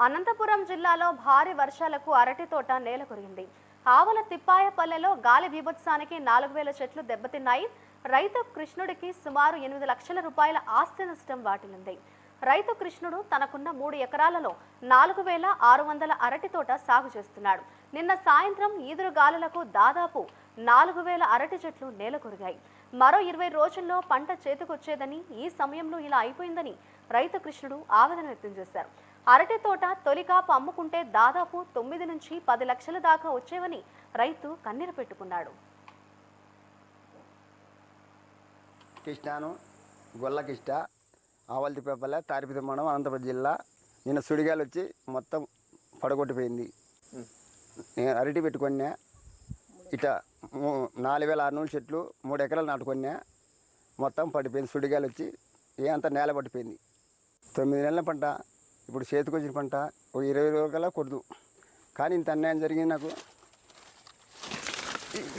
అనంతపురం జిల్లాలో భారీ వర్షాలకు అరటి తోట నేలకొరిగింది. ఆవల తిప్పాయపల్లెలో గాలి బీభత్సానికి 4000 చెట్లు దెబ్బతిన్నాయి. రైతు కృష్ణుడికి సుమారు 8 లక్షల రూపాయల ఆస్తి నష్టం వాటిల్లింది. రైతు కృష్ణుడు తనకున్న 3 ఎకరాలలో 4600 అరటి తోట సాగు చేస్తున్నాడు. నిన్న సాయంత్రం ఈదురు గాలులకు దాదాపు 4000 అరటి చెట్లు నేలకొరిగాయి. మరో 20 రోజుల్లో పంట చేతికొచ్చేదని, ఈ సమయంలో ఇలా అయిపోయిందని రైతు కృష్ణుడు ఆవేదన వ్యక్తం చేశారు. అరటి తోట తొలి కాపు అమ్ముకుంటే దాదాపు 9 నుంచి 10 లక్షల దాకా వచ్చేవని రైతు కన్నీరు పెట్టుకున్నాడు. కృష్ణాను గొల్లకిష్ట ఆవల్తి పేపర్లే తారిపిత మండలం అనంతపురం జిల్లా. నిన్న సుడిగాలు వచ్చి మొత్తం పడగొట్టిపోయింది. నేను అరటి పెట్టుకున్నా, ఇట 4600 చెట్లు 3 ఎకరాలు నాటుకున్నా, మొత్తం పడిపోయింది. సుడిగాలు వచ్చి అంతా నేల పట్టిపోయింది. 9 నెలల పంట, ఇప్పుడు చేతికి వచ్చిన పంట ఒక 20 రోజుల కొడదు. కానీ ఇంత అన్యాయం జరిగింది నాకు.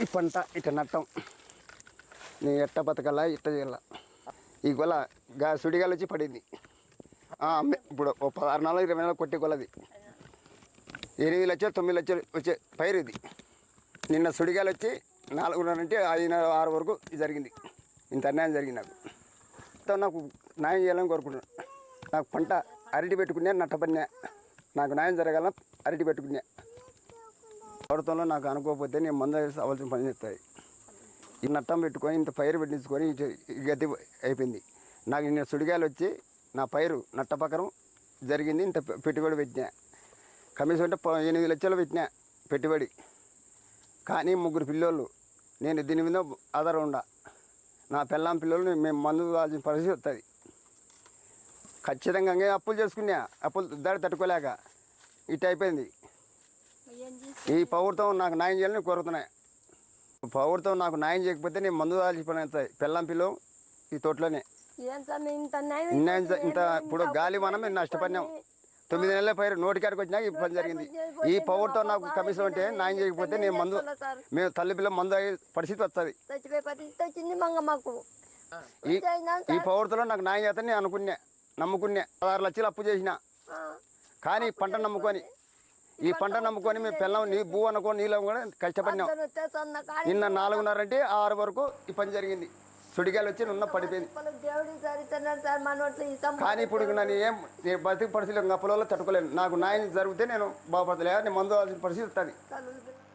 ఈ పంట ఇట నట్టం, నేను ఎట్ట బతకల్లా ఇట్ట చేయాల. ఈ గొల సుడిగాలు వచ్చి పడింది. ఇప్పుడు ఓ 16 నెలలు 20 నెలలు కొట్టే గొలది 8 లక్షలు 9 లక్షలు వచ్చే పైరు ఇది. నిన్న సుడిగాలు వచ్చి 4.5 నుంచి 5.5 వరకు జరిగింది. ఇంత అన్యాయం జరిగింది నాకు. నాకు న్యాయం చేయాలని కోరుకుంటున్నాను. నాకు పంట అరటి పెట్టుకునే నట్టపన్నా, నాకు న్యాయం జరగాల అరటి పెట్టుకునే. ప్రభుత్వంలో నాకు అనుకోకపోతే నేను మందు అవలసిన పని చేస్తాయి. ఈ నట్టం పెట్టుకొని ఇంత పైరు పెట్టించుకొని గతి అయిపోయింది. నాకు నిన్న సుడిగాలు వచ్చి నా పైరు నట్ట పక్కన జరిగింది. ఇంత పెట్టుబడి పెట్టినా, కమిషన్ అంటే 8 లక్షలు పెట్టినా పెట్టుబడి. కానీ 3 పిల్లోళ్ళు, నేను దీని మీద ఆధారం ఉండ. నా పిల్లం పిల్లలు మేము మందు కావాల్సిన పరిస్థితి వస్తుంది. ఖచ్చితంగా అప్పులు చేసుకున్నా, అప్పులు దాడి తట్టుకోలేక ఇట్ అయిపోయింది. ఈ ప్రభుత్వం నాకు న్యాయం చేయాలని కోరుతున్నాయి. ప్రభుత్వం నాకు న్యాయం చేయకపోతే నేను మందు కావాల్సిన పని అవుతాయి. పిల్లం పిల్లలు ఈ తోటలోనే ఇంత ఇప్పుడు గాలి మనం నష్టపడినాం. 9 నెలల పైరు నోటికాడికి వచ్చినా ఈ పని జరిగింది. ఈ ప్రభుత్వం నాకు కమిషన్ అంటే న్యాయం చేయకపోతే నేను మందు, మేము తల్లి పిల్లలు మందు అయ్యే పరిస్థితి వస్తుంది. ఈ ప్రభుత్వంలో నాకు న్యాయం చేస్తాను నేను అనుకున్నా, నమ్ముకున్నా. 16 లక్షలు అప్పు చేసిన, కానీ పంట నమ్ముకొని ఈ పంట నమ్ముకొని మేము పిల్లం నీ భూ అనుకోని నీళ్ళు కూడా కష్టపడినాం. నిన్న 4.5 అంటే 6 వరకు ఈ పని జరిగింది. సుడిగాలు వచ్చి నిన్న పడిపోయింది. కానీ ఇప్పుడు నేను బతికి పరిస్థితులు పొలంలో తట్టుకోలేను. నాకు న్యాయం జరిగితే నేను బాగుపడతలే, నేను మందు కావాల్సిన పరిస్థితి వస్తుంది.